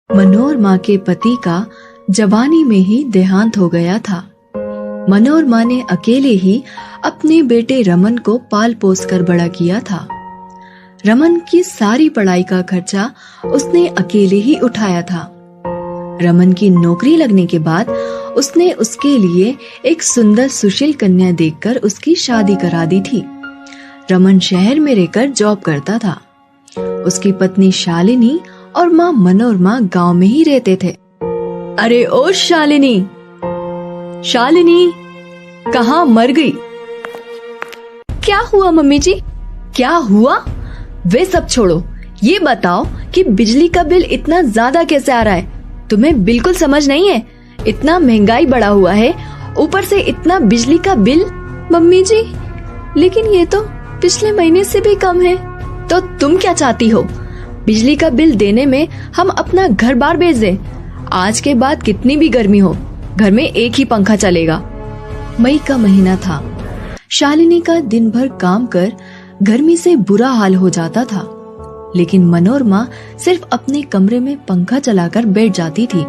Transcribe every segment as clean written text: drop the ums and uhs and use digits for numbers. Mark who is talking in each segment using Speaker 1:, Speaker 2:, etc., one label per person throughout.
Speaker 1: मनोरमा के पति का जवानी में ही देहांत हो गया था। मनोरमा ने अकेले ही अपने बेटे रमन को पाल पोस कर बड़ा किया था। रमन की सारी पढ़ाई का खर्चा उसने अकेले ही उठाया था। रमन की नौकरी लगने के बाद उसने उसके लिए एक सुंदर सुशील कन्या देखकर उसकी शादी करा दी थी। रमन शहर में रहकर जॉब करता था। उसकी पत्नी शालिनी और माँ मनोरमा गांव में ही रहते थे। अरे ओ शालिनी, शालिनी कहाँ मर गई?
Speaker 2: क्या हुआ मम्मी जी?
Speaker 1: क्या हुआ? वे सब छोड़ो, ये बताओ कि बिजली का बिल इतना ज्यादा कैसे आ रहा है? तुम्हें बिल्कुल समझ नहीं है? इतना महंगाई बढ़ा हुआ है, ऊपर से इतना बिजली का बिल।
Speaker 2: मम्मी जी, लेकिन ये तो पिछले महीने से भी कम है।
Speaker 1: तो तुम क्या चाहती हो? बिजली का बिल देने में हम अपना घर बार बेच दें? आज के बाद कितनी भी गर्मी हो, घर में एक ही पंखा चलेगा। मई का महीना था। शालिनी का दिन भर काम कर गर्मी से बुरा हाल हो जाता था, लेकिन मनोरमा सिर्फ अपने कमरे में पंखा चलाकर बैठ जाती थी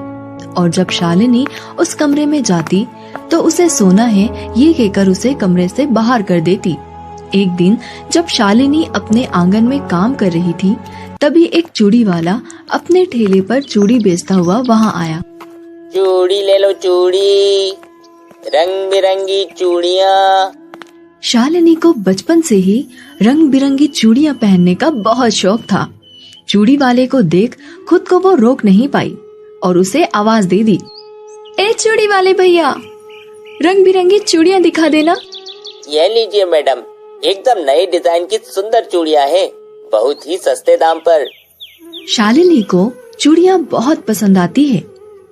Speaker 1: और जब शालिनी उस कमरे में जाती तो उसे सोना है ये कहकर उसे कमरे से बाहर कर देती। एक दिन जब शालिनी अपने आंगन में काम कर रही थी, तभी एक चूड़ी वाला अपने ठेले पर चूड़ी बेचता हुआ वहाँ आया।
Speaker 3: चूड़ी ले लो चूड़ी, रंग बिरंगी चूड़ियाँ।
Speaker 1: शालिनी को बचपन से ही रंग बिरंगी चूड़ियाँ पहनने का बहुत शौक था। चूड़ी वाले को देख खुद को वो रोक नहीं पाई और उसे आवाज दे दी।
Speaker 2: ए चूड़ी वाले भैया, रंग बिरंगी चूड़ियाँ दिखा देना।
Speaker 3: ये लीजिए मैडम, एकदम नए डिजाइन की सुंदर चूड़ियाँ हैं, बहुत ही सस्ते दाम पर।
Speaker 1: शालिनी को चूड़ियाँ बहुत पसंद आती है।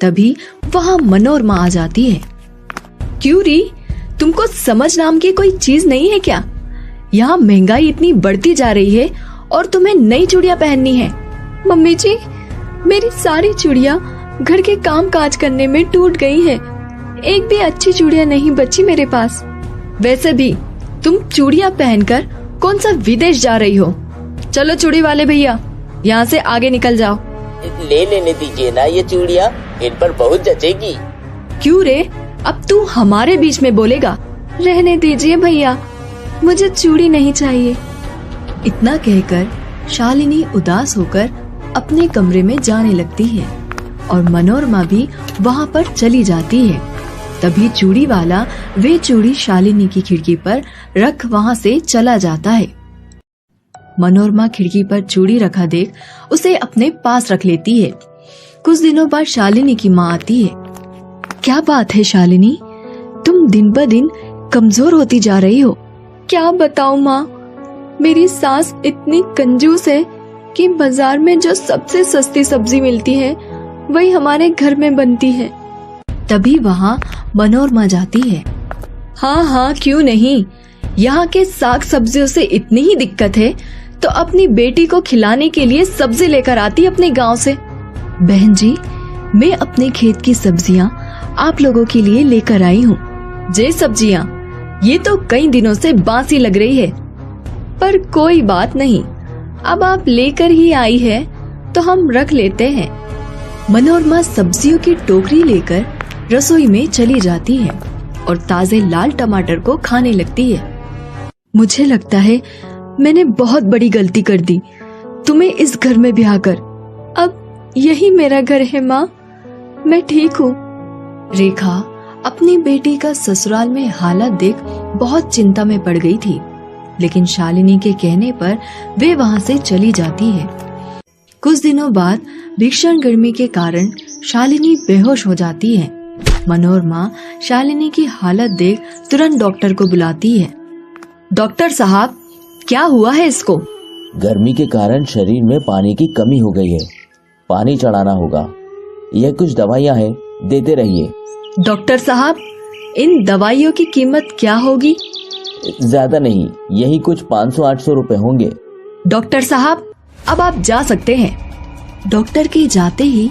Speaker 1: तभी वहाँ मनोरमा आ जाती है। क्यों री, तुमको समझ नाम की कोई चीज नहीं है क्या? यहाँ महंगाई इतनी बढ़ती जा रही है और तुम्हें नई चूड़ियाँ पहननी है।
Speaker 2: मम्मी जी, मेरी सारी चूड़ियाँ घर के काम काज करने में टूट गई है। एक भी अच्छी चूड़ियाँ नहीं बची मेरे पास।
Speaker 1: वैसे भी तुम चूड़ियाँ पहनकर कौन सा विदेश जा रही हो? चलो चूड़ी वाले भैया, यहाँ से आगे निकल जाओ।
Speaker 3: ले लेने दीजिए ना ये चूड़ियाँ, इन पर बहुत जचेगी।
Speaker 1: क्यों रे, अब तू हमारे बीच में बोलेगा?
Speaker 2: रहने दीजिए भैया, मुझे चूड़ी नहीं चाहिए।
Speaker 1: इतना कहकर शालिनी उदास होकर अपने कमरे में जाने लगती है और मनोरमा भी वहाँ पर चली जाती है। तभी चूड़ी वाला वे चूड़ी शालिनी की खिड़की पर रख वहाँ से चला जाता है। मनोरमा खिड़की पर चूड़ी रखा देख उसे अपने पास रख लेती है। कुछ दिनों बाद शालिनी की माँ आती है। क्या बात है शालिनी, तुम दिन ब दिन कमजोर होती जा रही हो।
Speaker 2: क्या बताऊं माँ, मेरी सास इतनी कंजूस है कि बाजार में जो सबसे सस्ती सब्जी मिलती है वही हमारे घर में बनती है।
Speaker 1: तभी वहाँ मनोरमा जाती है। हाँ हाँ, क्यों नहीं, यहाँ के साग सब्जियों से इतनी ही दिक्कत है तो अपनी बेटी को खिलाने के लिए सब्जी लेकर आती अपने गांव से। बहन जी, मैं अपने खेत की सब्जियाँ आप लोगों के लिए लेकर आई हूँ। जे सब्जियाँ, ये तो कई दिनों से बासी लग रही है, पर कोई बात नहीं, अब आप लेकर ही आई है तो हम रख लेते हैं। मनोरमा सब्जियों की टोकरी लेकर रसोई में चली जाती है और ताजे लाल टमाटर को खाने लगती है। मुझे लगता है मैंने बहुत बड़ी गलती कर दी तुम्हें इस घर में ब्याह कर।
Speaker 2: अब यही मेरा घर है माँ, मैं ठीक हूँ।
Speaker 1: रेखा अपनी बेटी का ससुराल में हालत देख बहुत चिंता में पड़ गई थी, लेकिन शालिनी के कहने पर वे वहाँ से चली जाती है। कुछ दिनों बाद भीषण गर्मी के कारण शालिनी बेहोश हो जाती है। मनोरमा शालिनी की हालत देख तुरंत डॉक्टर को बुलाती है। डॉक्टर साहब, क्या हुआ है इसको?
Speaker 4: गर्मी के कारण शरीर में पानी की कमी हो गई है, पानी चढ़ाना होगा। यह कुछ दवाइयाँ हैं, देते रहिए।
Speaker 1: डॉक्टर साहब, इन दवाइयों की कीमत क्या होगी?
Speaker 4: ज्यादा नहीं, यही कुछ 500-800 रुपए होंगे।
Speaker 1: डॉक्टर साहब, अब आप जा सकते हैं। डॉक्टर के जाते ही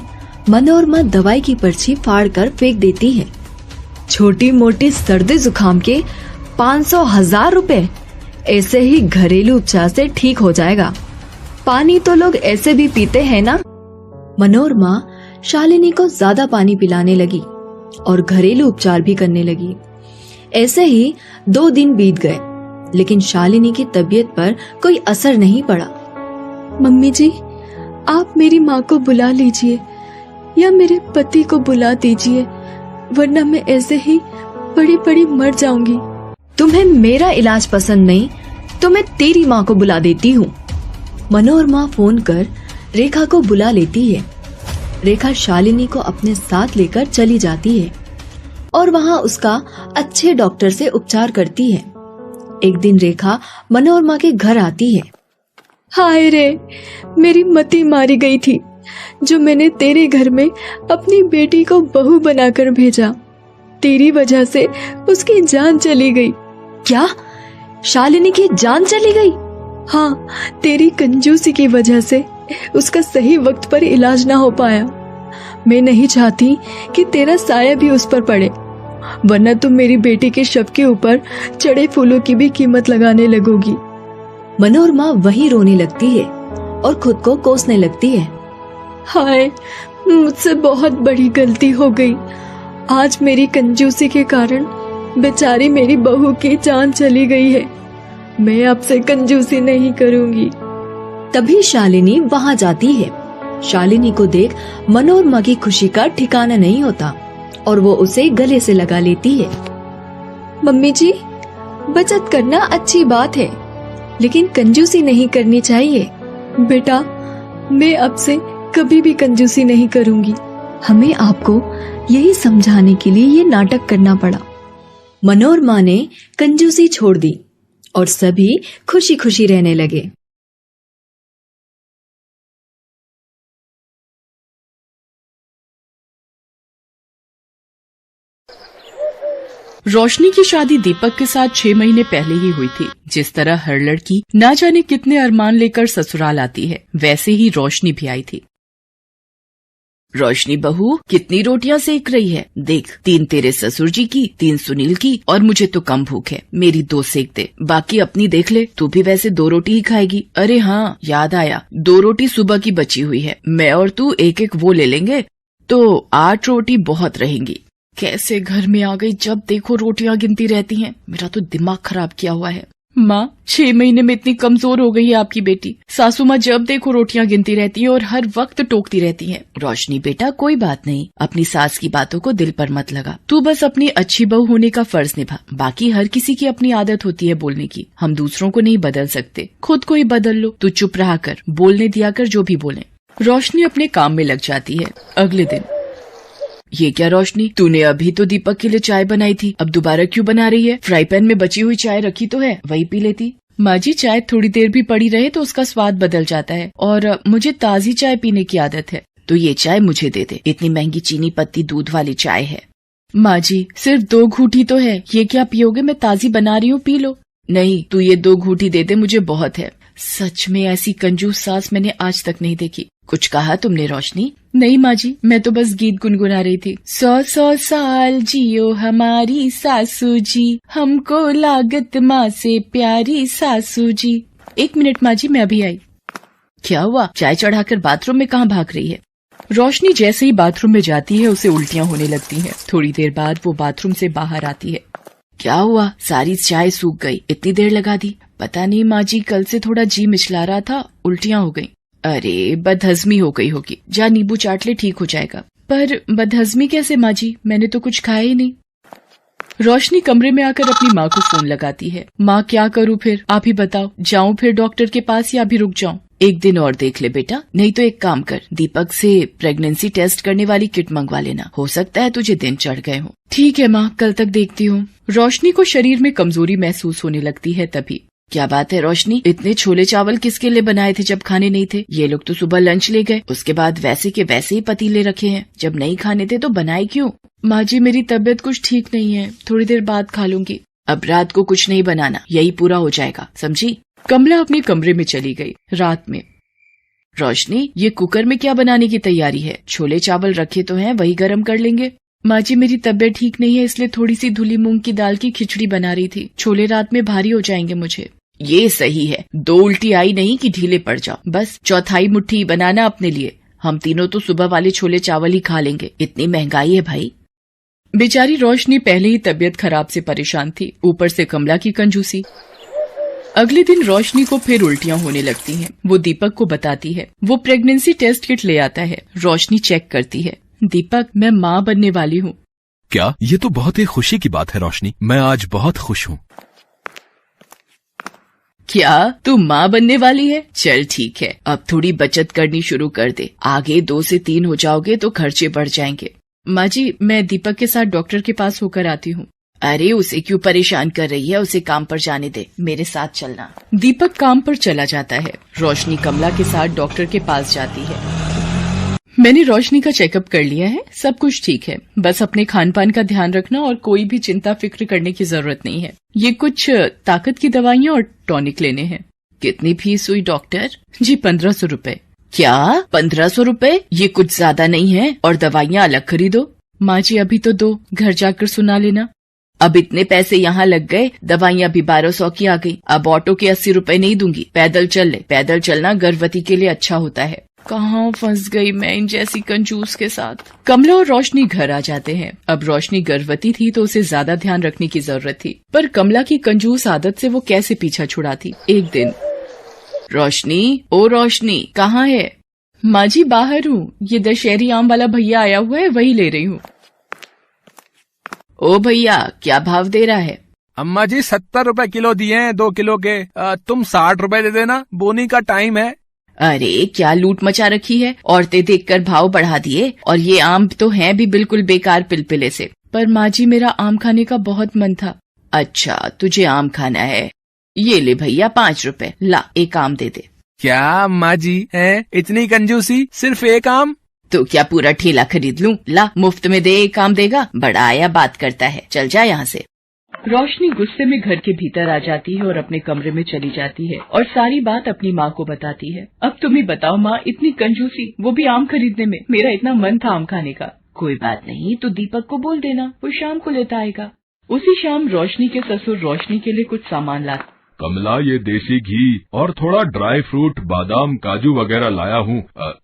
Speaker 1: मनोरमा दवाई की पर्ची फाड़ कर फेंक देती है। छोटी मोटी सर्दी जुकाम के 500-1000 रुपए, ऐसे ही घरेलू उपचार से ठीक हो जाएगा। पानी तो लोग ऐसे भी पीते हैं ना। मनोरमा शालिनी को ज्यादा पानी पिलाने लगी और घरेलू उपचार भी करने लगी। ऐसे ही 2 दिन बीत गए, लेकिन शालिनी की तबीयत पर कोई असर नहीं पड़ा।
Speaker 2: मम्मी जी, आप मेरी माँ को बुला लीजिए या मेरे पति को बुला दीजिए, वरना मैं ऐसे ही पड़ी पड़ी मर जाऊंगी।
Speaker 1: तुम्हें मेरा इलाज पसंद नहीं तो मैं तेरी माँ को बुला देती हूँ। मनोरमा फोन कर रेखा को बुला लेती है। रेखा शालिनी को अपने साथ लेकर चली जाती है और वहाँ उसका अच्छे डॉक्टर से उपचार करती है। एक दिन रेखा मनोरमा के घर आती है।
Speaker 2: हाय रे, मेरी मती मारी गई थी जो मैंने तेरे घर में अपनी बेटी को बहू बनाकर भेजा। तेरी वजह से उसकी जान चली गई।
Speaker 1: क्या? शालिनी की जान चली गई?
Speaker 2: हाँ, तेरी कंजूसी की वजह से उसका सही वक्त पर इलाज ना हो पाया। मैं नहीं चाहती कि तेरा साया भी उस पर पड़े, वरना तुम मेरी बेटी के शव के ऊपर चढ़े फूलों की भी कीमत लगाने लगोगी।
Speaker 1: मनोरमा वहीं रोने लगती है और खुद को कोसने लगती है।
Speaker 2: हाय, मुझसे बहुत बड़ी गलती हो गई। आज मेरी कंजूसी के कारण बेचारी मेरी बहू की जान चली गई है। मैं आपसे कंजूसी नहीं करूंगी।
Speaker 1: तभी शालिनी वहाँ जाती है। शालिनी को देख मनोरमा की खुशी का ठिकाना नहीं होता और वो उसे गले से लगा लेती है।
Speaker 2: मम्मी जी, बचत करना अच्छी बात है, लेकिन कंजूसी नहीं करनी चाहिए। बेटा, मैं अब से कभी भी कंजूसी नहीं करूंगी।
Speaker 1: हमें आपको यही समझाने के लिए ये नाटक करना पड़ा। मनोरमा ने कंजूसी छोड़ दी और सभी खुशी खुशी रहने लगे।
Speaker 5: रोशनी की शादी दीपक के साथ 6 महीने पहले ही हुई थी। जिस तरह हर लड़की ना जाने कितने अरमान लेकर ससुराल आती है, वैसे ही रोशनी भी आई थी। रोशनी बहू, कितनी रोटियां सेक रही है? देख, 3 तेरे ससुर जी की, 3 सुनील की और मुझे तो कम भूख है। मेरी 2 सेक दे, बाकी अपनी देख ले। तू भी वैसे 2 रोटी ही खाएगी। अरे हाँ, याद आया, 2 रोटी सुबह की बची हुई है। मैं और तू एक एक वो ले लेंगे तो 8 रोटी बहुत रहेंगी। कैसे घर में आ गई, जब देखो रोटियां गिनती रहती हैं। मेरा तो दिमाग खराब किया हुआ है। माँ, 6 महीने में इतनी कमजोर हो गई है आपकी बेटी। सासू माँ जब देखो रोटियां गिनती रहती हैं और हर वक्त टोकती रहती हैं। रोशनी बेटा, कोई बात नहीं, अपनी सास की बातों को दिल पर मत लगा। तू बस अपनी अच्छी बहू होने का फर्ज निभा। बाकी हर किसी की अपनी आदत होती है बोलने की। हम दूसरों को नहीं बदल सकते, खुद को ही बदल लो। तू चुप रहा कर, बोलने दिया कर जो भी बोले। रोशनी अपने काम में लग जाती है। अगले दिन, ये क्या रोशनी, तूने अभी तो दीपक के लिए चाय बनाई थी, अब दोबारा क्यों बना रही है? फ्राई पैन में बची हुई चाय रखी तो है, वही पी लेती। माँ जी, चाय थोड़ी देर भी पड़ी रहे तो उसका स्वाद बदल जाता है और मुझे ताजी चाय पीने की आदत है। तो ये चाय मुझे दे दे, इतनी महंगी चीनी पत्ती दूध वाली चाय है। माँ जी, सिर्फ 2 घूंटी तो है, ये क्या पियोगे? मैं ताजी बना रही हूँ, पी लो। नहीं, तू ये 2 घूंटी दे दे, मुझे बहुत है। सच में ऐसी कंजूस सास मैंने आज तक नहीं देखी। कुछ कहा तुमने रोशनी? नहीं माँ जी, मैं तो बस गीत गुनगुना रही थी। 100 साल जियो हमारी सासू जी, हमको लागत माँ से प्यारी सासू जी। 1 मिनट माँ जी, मैं अभी आई। क्या हुआ? चाय चढ़ाकर बाथरूम में कहाँ भाग रही है? रोशनी जैसे ही बाथरूम में जाती है उसे उल्टियाँ होने लगती हैं। थोड़ी देर बाद वो बाथरूम से बाहर आती है। क्या हुआ? सारी चाय सूख गई, इतनी देर लगा दी। पता नहीं माँ जी, कल से थोड़ा जी मिचला रहा था, उल्टियाँ हो गई। अरे, बदहजमी हो गई होगी, जा नींबू चाट ले, ठीक हो जाएगा। पर बदहजमी कैसे माँ जी, मैंने तो कुछ खाया ही नहीं। रोशनी कमरे में आकर अपनी माँ को फोन लगाती है। माँ, क्या करूँ फिर, आप ही बताओ, जाऊँ फिर डॉक्टर के पास या अभी रुक जाऊँ? 1 दिन और देख ले बेटा, नहीं तो एक काम कर, दीपक से प्रेगनेंसी टेस्ट करने वाली किट मंगवा लेना, हो सकता है तुझे दिन चढ़ गए हो। ठीक है माँ, कल तक देखती हूँ। रोशनी को शरीर में कमजोरी महसूस होने लगती है। तभी, क्या बात है रोशनी, इतने छोले चावल किसके लिए बनाए थे जब खाने नहीं थे? ये लोग तो सुबह लंच ले गए, उसके बाद वैसे के वैसे ही पतीले रखे हैं। जब नहीं खाने थे तो बनाए क्यों? माँ जी, मेरी तबीयत कुछ ठीक नहीं है, थोड़ी देर बाद खा लूंगी। अब रात को कुछ नहीं बनाना, यही पूरा हो जाएगा, समझी? कमला अपने कमरे में चली गई। रात में, रोशनी, ये कुकर में क्या बनाने की तैयारी है? छोले चावल रखे तो हैं, वही गर्म कर लेंगे। माँ जी, मेरी तबीयत ठीक नहीं है, इसलिए थोड़ी सी धुली मूंग की दाल की खिचड़ी बना रही थी। छोले रात में भारी हो जाएंगे मुझे। ये सही है, 2 उल्टी आई नहीं कि ढीले पड़ जाओ। बस 1/4 मुट्ठी बनाना अपने लिए, हम तीनों तो सुबह वाले छोले चावल ही खा लेंगे, इतनी महंगाई है भाई। बेचारी रोशनी पहले ही तबीयत खराब से परेशान थी, ऊपर से कमला की कंजूसी। अगले दिन रोशनी को फिर उल्टियां होने लगती हैं। वो दीपक को बताती है। वो प्रेगनेंसी टेस्ट किट ले आता है। रोशनी चेक करती है। दीपक, मैं माँ बनने वाली हूँ।
Speaker 6: क्या? ये तो बहुत ही खुशी की बात है रोशनी, मैं आज बहुत खुश हूँ।
Speaker 5: क्या तू माँ बनने वाली है? चल ठीक है, अब थोड़ी बचत करनी शुरू कर दे, आगे 2 से 3 हो जाओगे तो खर्चे बढ़ जाएंगे। माँ जी, मैं दीपक के साथ डॉक्टर के पास होकर आती हूँ। अरे उसे क्यों परेशान कर रही है, उसे काम पर जाने दे, मेरे साथ चलना। दीपक काम पर चला जाता है। रोशनी कमला के साथ डॉक्टर के पास जाती है। मैंने रोशनी का चेकअप कर लिया है, सब कुछ ठीक है, बस अपने खान पान का ध्यान रखना और कोई भी चिंता फिक्र करने की जरूरत नहीं है। ये कुछ ताकत की दवाइयाँ और टॉनिक लेने हैं। कितनी फीस हुई डॉक्टर? जी 1500 रुपए। क्या 1500 रुपए? ये कुछ ज्यादा नहीं है, और दवाइयाँ अलग खरीदो। माँ जी अभी तो दो, घर जाकर सुना लेना। अब इतने पैसे यहाँ लग गए, दवाइयाँ भी 1200 की आ गई। अब ऑटो के 80 रुपए नहीं दूंगी, पैदल चल ले। पैदल चलना गर्भवती के लिए अच्छा होता है। कहाँ फंस गई मैं इन जैसी कंजूस के साथ। कमला और रोशनी घर आ जाते हैं। अब रोशनी गर्भवती थी तो उसे ज्यादा ध्यान रखने की जरूरत थी, पर कमला की कंजूस आदत से वो कैसे पीछा छुड़ाती। एक दिन, रोशनी, ओ रोशनी, कहाँ है? माँ जी बाहर हूँ, ये दशहरी आम वाला भैया आया हुआ है, वही ले रही हूँ। ओ भैया, क्या भाव दे रहा है?
Speaker 6: अम्मा जी 70 रुपए किलो दिए हैं 2 किलो के, तुम 60 रुपए दे देना, बोनी का टाइम है।
Speaker 5: अरे क्या लूट मचा रखी है, औरतें देखकर भाव बढ़ा दिए, और ये आम तो हैं भी बिल्कुल बेकार पिलपिले से। पर माँ जी मेरा आम खाने का बहुत मन था। अच्छा तुझे आम खाना है, ये ले भैया 5 रुपए, ला एक आम दे दे।
Speaker 6: क्या अम्मा जी है इतनी कंजूसी, सिर्फ एक आम?
Speaker 5: तो क्या पूरा ठेला खरीद लूं? ला मुफ्त में दे, एक आम देगा, बड़ा आया बात करता है, चल जा यहाँ से। रोशनी गुस्से में घर के भीतर आ जाती है और अपने कमरे में चली जाती है और सारी बात अपनी माँ को बताती है। अब तुम ही बताओ माँ, इतनी कंजूसी, वो भी आम खरीदने में। मेरा इतना मन था आम खाने का। कोई बात नहीं, तो दीपक को बोल देना, वो शाम को लेता आएगा। उसी शाम रोशनी के ससुर रोशनी के लिए कुछ सामान ला।
Speaker 7: कमला, ये देसी घी और थोड़ा ड्राई फ्रूट, बादाम, काजू वगैरह लाया हूँ।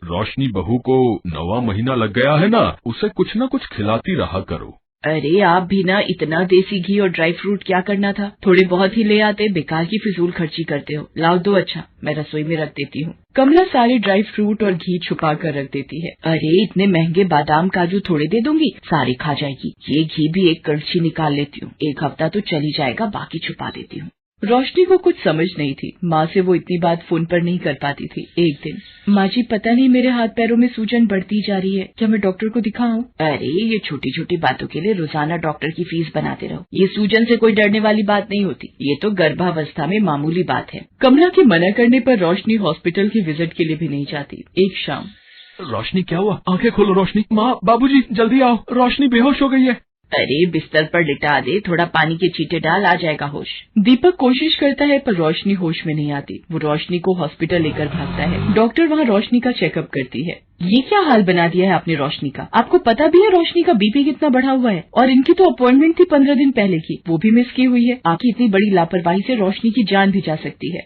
Speaker 7: रोशनी बहू को 9वां महीना लग गया है ना, उसे कुछ न कुछ खिलाती रहा करो।
Speaker 5: अरे आप भी ना, इतना देसी घी और ड्राई फ्रूट क्या करना था, थोड़े बहुत ही ले आते, बेकार की फिजूल खर्ची करते हो। लाओ दो, अच्छा मैं रसोई में रख देती हूँ। कमला सारे ड्राई फ्रूट और घी छुपा कर रख देती है। अरे इतने महंगे बादाम काजू थोड़े दे दूंगी, सारे खा जाएगी। ये घी भी एक कड़छी निकाल लेती हूँ, एक हफ्ता तो चल ही जाएगा, बाकी छुपा देती हूँ। रोशनी को कुछ समझ नहीं थी, माँ से वो इतनी बात फोन पर नहीं कर पाती थी। एक दिन, माँ जी पता नहीं मेरे हाथ पैरों में सूजन बढ़ती जा रही है, क्या मैं डॉक्टर को दिखाऊं? अरे ये छोटी छोटी बातों के लिए रोजाना डॉक्टर की फीस बनाते रहो। ये सूजन से कोई डरने वाली बात नहीं होती, ये तो गर्भावस्था में मामूली बात है। कमला के मना करने पर रोशनी हॉस्पिटल की विजिट के लिए भी नहीं जाती। एक शाम,
Speaker 7: रोशनी क्या हुआ? आंखें खोलो रोशनी। माँ, बाबूजी जल्दी आओ, रोशनी बेहोश हो गई है।
Speaker 5: अरे बिस्तर पर लिटा दे, थोड़ा पानी के छींटे डाल, आ जाएगा होश। दीपक कोशिश करता है पर रोशनी होश में नहीं आती। वो रोशनी को हॉस्पिटल लेकर भागता है। डॉक्टर वहाँ रोशनी का चेकअप करती है। ये क्या हाल बना दिया है आपने रोशनी का? आपको पता भी है रोशनी का बीपी कितना बढ़ा हुआ है, और इनकी तो अपॉइंटमेंट थी 15 दिन पहले की, वो भी मिस की हुई है। आपकी इतनी बड़ी लापरवाही से रोशनी की जान भी जा सकती है।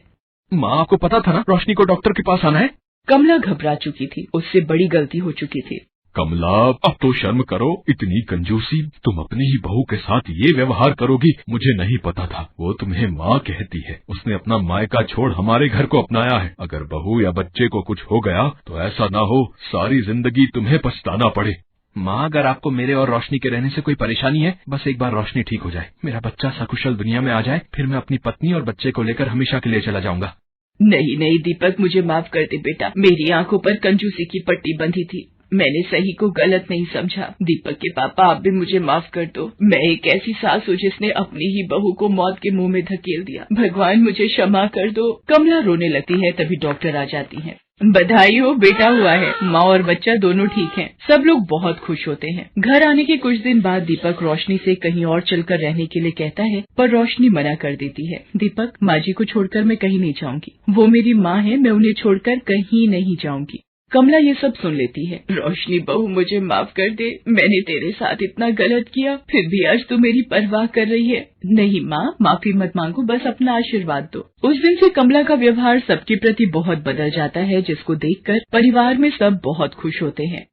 Speaker 7: माँ, आपको पता था ना रोशनी को डॉक्टर के पास आना है?
Speaker 5: कमला घबरा चुकी थी, उससे बड़ी गलती हो चुकी थी।
Speaker 7: कमला, अब तो शर्म करो, इतनी कंजूसी, तुम अपनी ही बहू के साथ ये व्यवहार करोगी? मुझे नहीं पता था, वो तुम्हें माँ कहती है, उसने अपना मायका छोड़ हमारे घर को अपनाया है। अगर बहू या बच्चे को कुछ हो गया तो ऐसा ना हो सारी जिंदगी तुम्हें पछताना पड़े। माँ, अगर आपको मेरे और रोशनी के रहने से कोई परेशानी है, बस एक बार रोशनी ठीक हो जाए, मेरा बच्चा सकुशल दुनिया में आ जाए, फिर मैं अपनी पत्नी और बच्चे को लेकर हमेशा के लिए चला जाऊंगा।
Speaker 5: नहीं नहीं दीपक, मुझे माफ कर दे बेटा, मेरी आंखों पर कंजूसी की पट्टी बंधी थी, मैंने सही को गलत नहीं समझा। दीपक के पापा, आप भी मुझे माफ कर दो। मैं एक ऐसी सास हूँ जिसने अपनी ही बहू को मौत के मुंह में धकेल दिया। भगवान मुझे क्षमा कर दो। कमला रोने लगती है, तभी डॉक्टर आ जाती है। बधाई हो, बेटा हुआ है। माँ और बच्चा दोनों ठीक हैं। सब लोग बहुत खुश होते हैं। घर आने के कुछ दिन बाद दीपक रोशनी से कहीं और चलकर रहने के लिए कहता है, पर रोशनी मना कर देती है। दीपक, माँ जी को छोड़कर मैं कहीं नहीं जाऊंगी, वो मेरी माँ है, मैं उन्हें छोड़कर कहीं नहीं जाऊंगी। कमला ये सब सुन लेती है। रोशनी बहू मुझे माफ कर दे, मैंने तेरे साथ इतना गलत किया, फिर भी आज तू मेरी परवाह कर रही है। नहीं माँ, माफी मत मांगो, बस अपना आशीर्वाद दो। उस दिन से कमला का व्यवहार सबके प्रति बहुत बदल जाता है, जिसको देखकर परिवार में सब बहुत खुश होते हैं।